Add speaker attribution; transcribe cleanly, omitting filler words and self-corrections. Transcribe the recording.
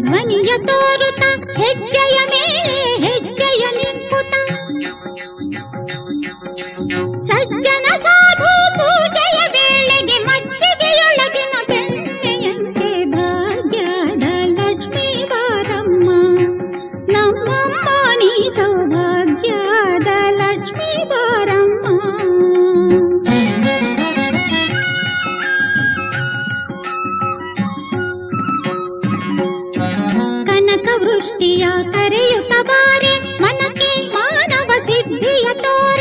Speaker 1: ಧ್ವನಿಯ ತೋರುತ್ತ ಹೆಜ್ಜೆಯ ಮೇಲೆ ಹೆಜ್ಜೆಯ ನಿಂಪುತ ಸಜ್ಜನ ಸಾಧು ಪೂಜೆಯ ವೇಳೆಗೆ ಮಜ್ಜಿಗೆಯೊಳಗಿನ ಬೆಣ್ಣೆಯಂತೆ ಭಾಗ್ಯದ ಲಕ್ಷ್ಮೀ ಬಾರಮ್ಮ ನಮ್ಮಮ್ಮ ನೀ ಸೌಭಾಗ್ಯದ ಲಕ್ಷ್ಮೀ ಬಾರಮ್ಮ. ಕನಕ ವೃಷ್ಟಿಯ ಕರೆಯುತ್ತ ಬಾರೆ ಮನಕ್ಕೆ ಮಾನವ ಸಿದ್ಧಿಯ ತೋರೆ